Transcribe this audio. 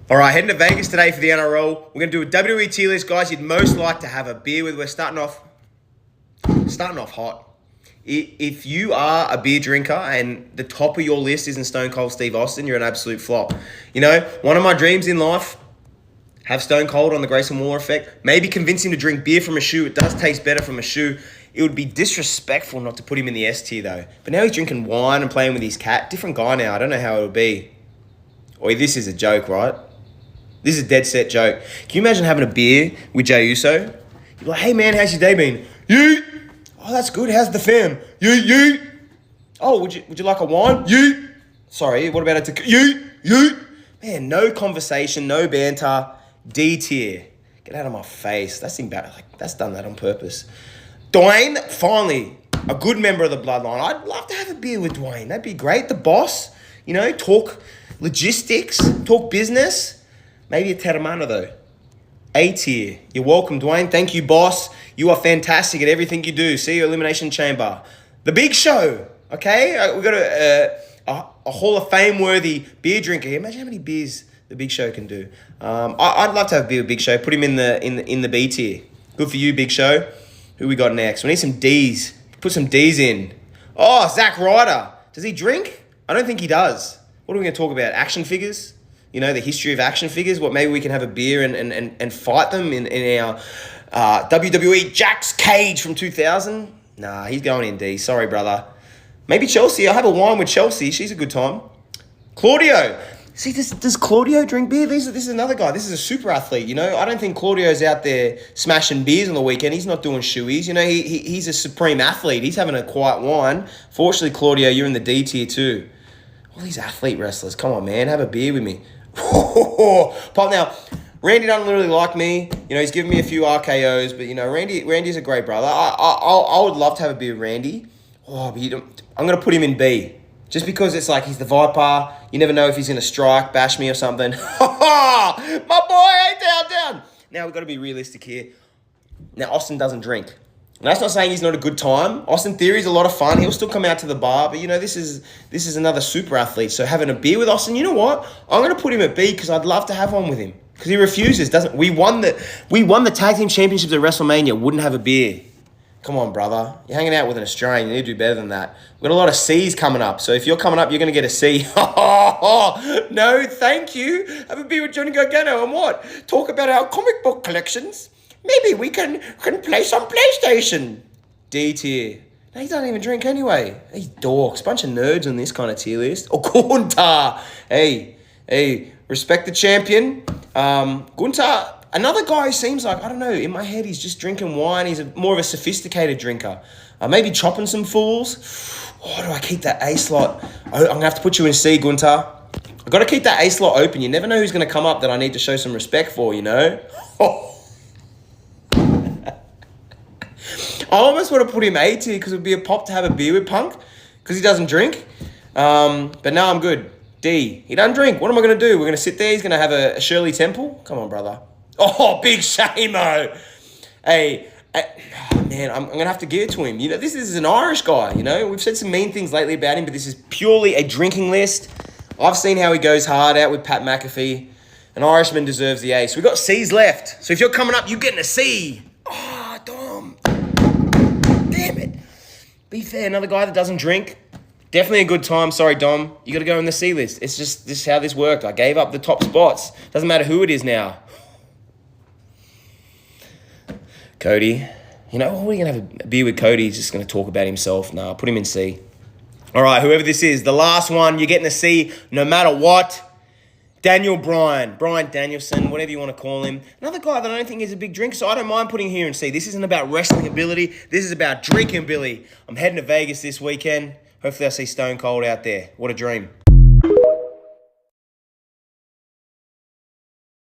All right, heading to Vegas today for the NRL. We're going to do a WWE tier list, guys. You'd most like to have a beer with. We're starting off hot. If you are a beer drinker and the top of your list isn't Stone Cold Steve Austin, you're an absolute flop. You know, one of my dreams in life, have Stone Cold on the Grayson effect. Maybe convince him to drink beer from a shoe. It does taste better from a shoe. It would be disrespectful not to put him in the S tier, though. But now he's drinking wine and playing with his cat. Different guy now. I don't know how it would be. Or this is a joke, right? This is a dead set joke. Can you imagine having a beer with Jey Uso? You're like, hey man, how's your day been? Yeet! Oh, that's good. How's the fam? Yeet, yeet! Oh, would you like a wine? Yeet! Sorry, what about a tequila? Yeet, yeet! Man, no conversation, no banter. D tier. Get out of my face. That's embarrassing. That's done that on purpose. Dwayne, finally, a good member of the bloodline. I'd love to have a beer with Dwayne. That'd be great. The boss, you know, talk logistics, talk business. Maybe a Terramana, though. A tier. You're welcome, Dwayne. Thank you, boss. You are fantastic at everything you do. See you, Elimination Chamber. The Big Show, okay? We've got a Hall of Fame-worthy beer drinker here. Imagine how many beers the Big Show can do. I'd love to have a beer with Big Show. Put him in the B tier. Good for you, Big Show. Who we got next? We need some Ds. Put some Ds in. Oh, Zack Ryder. Does he drink? I don't think he does. What are we going to talk about? Action figures? You know, the history of action figures. What, maybe we can have a beer and fight them in our WWE Jack's Cage from 2000? Nah, he's going in D. Sorry, brother. Maybe Chelsea. I'll have a wine with Chelsea. She's a good time. Claudio. See, does Claudio drink beer? This is another guy. This is a super athlete, you know. I don't think Claudio's out there smashing beers on the weekend. He's not doing shoeies. You know, he's a supreme athlete. He's having a quiet wine. Fortunately, Claudio, you're in the D tier too. All these athlete wrestlers. Come on, man. Have a beer with me. Pop now. Randy doesn't really like me. You know, he's given me a few RKOs, but, you know, Randy's a great brother. I would love to have a beer with Randy. Oh, but I'm going to put him in B. Just because it's like he's the Viper. You never know if he's going to strike, bash me or something. My boy, hey, down. Now, we've got to be realistic here. Now, Austin doesn't drink. And that's not saying he's not a good time. Austin Theory's a lot of fun. He'll still come out to the bar. But, you know, this is another super athlete. So having a beer with Austin, you know what? I'm going to put him at B because I'd love to have one with him. Because he refuses, doesn't. We won the tag team championships at WrestleMania. Wouldn't have a beer. Come on, brother. You're hanging out with an Australian. You need to do better than that. We've got a lot of C's coming up. So if you're coming up, you're going to get a C. No, thank you. Have a beer with Johnny Gargano and what? Talk about our comic book collections. Maybe we can play some PlayStation. D tier. No, he doesn't even drink anyway. These dorks. Bunch of nerds on this kind of tier list. Oh, Gunter. Hey, respect the champion. Gunter, another guy who seems like, I don't know, in my head he's just drinking wine. He's more of a sophisticated drinker. Maybe chopping some fools. Oh, do I keep that A slot? I'm going to have to put you in C, Gunter. I've got to keep that A slot open. You never know who's going to come up that I need to show some respect for, you know? I almost want to put him A tier because it would be a pop to have a beer with Punk because he doesn't drink. But now I'm good. D. He doesn't drink. What am I going to do? We're going to sit there. He's going to have a Shirley Temple. Come on, brother. Oh, big shame-o. Hey, man, I'm going to have to give it to him. You know, this is an Irish guy, you know. We've said some mean things lately about him, but this is purely a drinking list. I've seen how he goes hard out with Pat McAfee. An Irishman deserves the A. So we've got C's left. So if you're coming up, you're getting a C. Oh, Dom. Damn it. Be fair, another guy that doesn't drink. Definitely a good time. Sorry, Dom. You got to go in the C list. It's just this is how this worked. I gave up the top spots. Doesn't matter who it is now. Cody. You know, we're going to have a beer with Cody. He's just going to talk about himself. Nah, put him in C. All right, whoever this is, the last one, you're getting a C no matter what. Daniel Bryan Danielson, whatever you want to call him. Another guy that I don't think is a big drinker, so I don't mind putting here in C. This isn't about wrestling ability. This is about drinking ability. I'm heading to Vegas this weekend. Hopefully I see Stone Cold out there. What a dream.